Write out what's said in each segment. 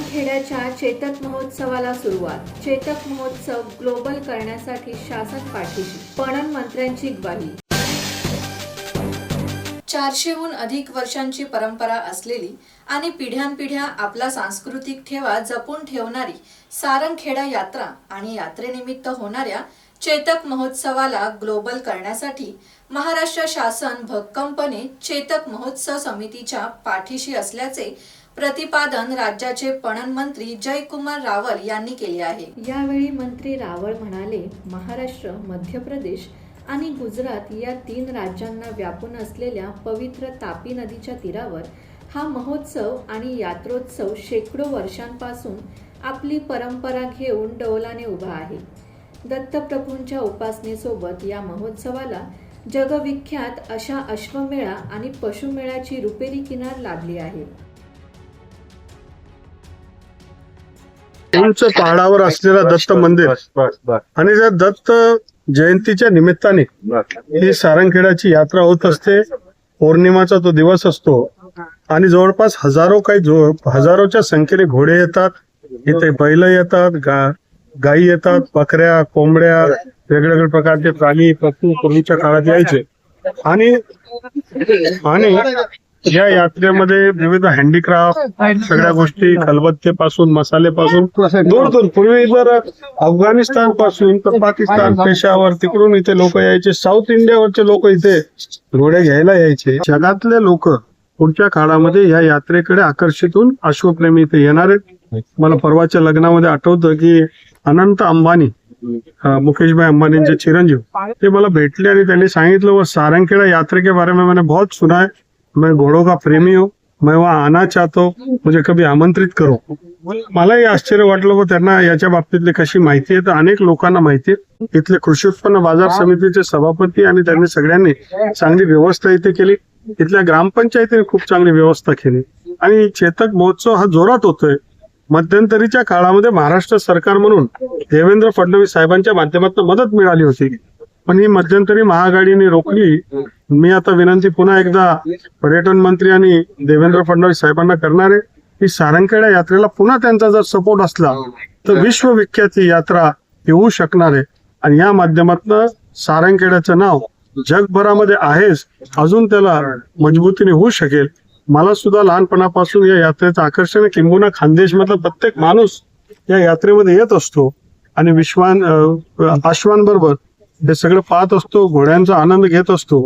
सारंगखेड्याच्या चेतक महोत्सवाला सुरुवात. चेतक महोत्सव ग्लोबल करण्यासाठी शासन पाठीशी, पणन मंत्र्यांची ग्वाही. 400हून अधिक वर्षांची परंपरा असलेली आणि पिढ्यानपिढ्या आपला सांस्कृतिक ठेवा जपून ठेवणारी सारंगखेडा यात्रा आणि यात्रेनिमित्त होणाऱ्या चेतक महोत्सवाला ग्लोबल करण्यासाठी महाराष्ट्र शासन भक्कमपणे चेतक महोत्सव समितीच्या पाठीशी असल्याचे प्रतिपादन राज्याचे पणन मंत्री जयकुमार रावल यांनी केले आहे. यावेळी मंत्री रावल म्हणाले, महाराष्ट्र, मध्य प्रदेश आणि गुजरात या 3 राज्यांना व्यापून असलेल्या पवित्र तापी नदीच्या तीरावर हा महोत्सव आणि यात्रोत्सव शेकडो वर्षांपासून आपली परंपरा घेऊन डौलाने उभा आहे. दत्तप्रभूंच्या उपासनेसोबत या महोत्सवाला जगविख्यात अशा अश्वमेळा आणि पशुमेळ्याची रुपेरी किनार लाभली आहे. उंच पहाडावर असलेला दत्त मंदिर आणि त्या दत्त जयंतीच्या निमित्ताने ही सारंगखेड्याची यात्रा होत असते. पौर्णिमाचा तो दिवस असतो आणि जवळपास हजारोच्या संख्येने घोडे येतात, इथे बैल येतात, गायी येतात, बकऱ्या, कोंबड्या, वेगवेगळ्या प्रकारचे प्राणी पशु पूर्वीच्या काळात यायचे. आणि या यात्रेमध्ये विविध हँडीक्राफ्ट सगळ्या गोष्टी, खलबत्तेपासून मसालेपासून दूर पूर्वी जर अफगाणिस्तान पासून तर पाकिस्तान, पेशावर तिकडून इथे लोक यायचे. साऊथ इंडियावरचे लोक इथे घोडे घ्यायला यायचे. जगातले लोक पुढच्या काळामध्ये या यात्रेकडे आकर्षित होऊन अश्वप्रेमी इथे येणार आहेत. मला परवाच्या लग्नामध्ये आठवतं की अनंत अंबानी, मुकेश भाई अंबानींचे चिरंजीव, ते मला भेटले आणि त्यांनी सांगितलं, वो सारंगखेड़ा यात्रे के बारे में मैंने बहुत सुना है, मैं घोड़ों का प्रेमी हूँ, मैं वहाँ आना चाहता हूँ, मुझे कभी आमंत्रित करो. मलाही आश्चर्य वाटलं व त्यांना याच्या बाबतीतली कशी माहिती आहे तर अनेक लोकांना माहिती आहे. इथले कृषी उत्पन्न बाजार समितीचे सभापती आणि त्यांनी सगळ्यांनी चांगली व्यवस्था इथे केली. इथल्या ग्रामपंचायतीने खूप चांगली व्यवस्था केली आणि चेतक महोत्सव हा जोरात होतोय. मध्यंतरीच्या काळामध्ये महाराष्ट्र सरकार म्हणून देवेंद्र फडणवीस साहेबांच्या माध्यमातून मदत मिळाली होती, पण ही मध्यंतरी महाआघाडीने रोखली. मी आता विनंती पुन्हा एकदा पर्यटन मंत्री आणि देवेंद्र फडणवीस साहेबांना करणार आहे की सारंगखेडा यात्रेला पुन्हा त्यांचा जर सपोर्ट असला तर विश्वविख्यात ही यात्रा येऊ शकणार आहे. आणि या माध्यमातून सारंगखेड्याचं नाव जगभरामध्ये आहेच, अजून त्याला मजबूतीने होऊ शकेल. मला सुद्धा लहानपणापासून या यात्रेचं आकर्षण आहे. किंबहुना खानदेश मधला प्रत्येक माणूस या यात्रेमध्ये येत असतो आणि अश्वांबरोबर हे सगळं पाहत असतो, घोड्यांचा आनंद घेत असतो.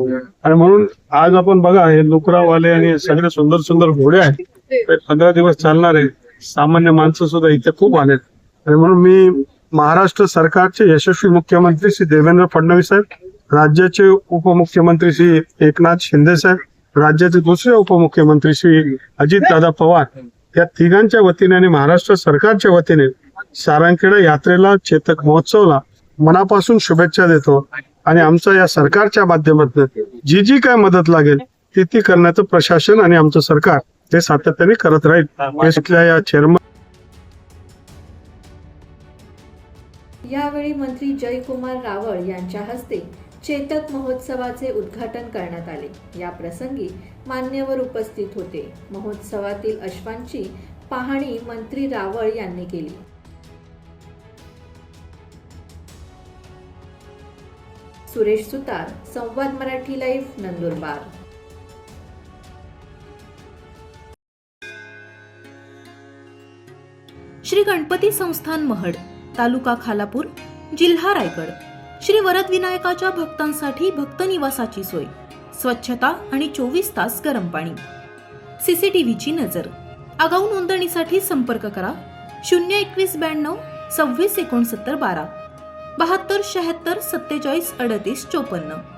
आणि म्हणून आज आपण बघा, हे लुकरावाले आणि सगळे सुंदर सुंदर घोडे आहेत, 15 दिवस चालणारे. सामान्य माणसं सुद्धा इथे खूप आलेत. आणि म्हणून मी महाराष्ट्र सरकारचे यशस्वी मुख्यमंत्री श्री देवेंद्र फडणवीस साहेब, राज्याचे उपमुख्यमंत्री श्री एकनाथ शिंदे साहेब, राज्याचे दुसरे उपमुख्यमंत्री श्री अजितदादा पवार, या तिघांच्या वतीने आणि महाराष्ट्र सरकारच्या वतीने सारंगखेडा यात्रेला, चेतक महोत्सवला मनापासून शुभेच्छा देतो. आणि आमच्या या सरकारच्या माध्यमातून जी काय मदत लागेल ती करण्याचं प्रशासन आणि आमचं सरकार ते सातत्याने करत राहील. या चेअरमन. यावेळी मंत्री जयकुमार रावळ यांच्या हस्ते चेतक महोत्सवाचे उद्घाटन करण्यात आले. या प्रसंगी मान्यवर उपस्थित होते. महोत्सवातील अश्वांची पाहणी मंत्री रावळ यांनी केली. सुरेश सुतार, संवाद मराठी लाईव्ह, नंदुरबार. श्री गणपती संस्थान महड, तालुका खालापूर, जिल्हा रायगड. श्री वरद विनायकाच्या भक्तांसाठी भक्त निवासाची सोय, स्वच्छता आणि 24 तास गरम पाणी, सीसीटीव्हीची नजर. आगाऊ नोंदणीसाठी संपर्क करा 02192 26 69 12 72 76 47 38 54.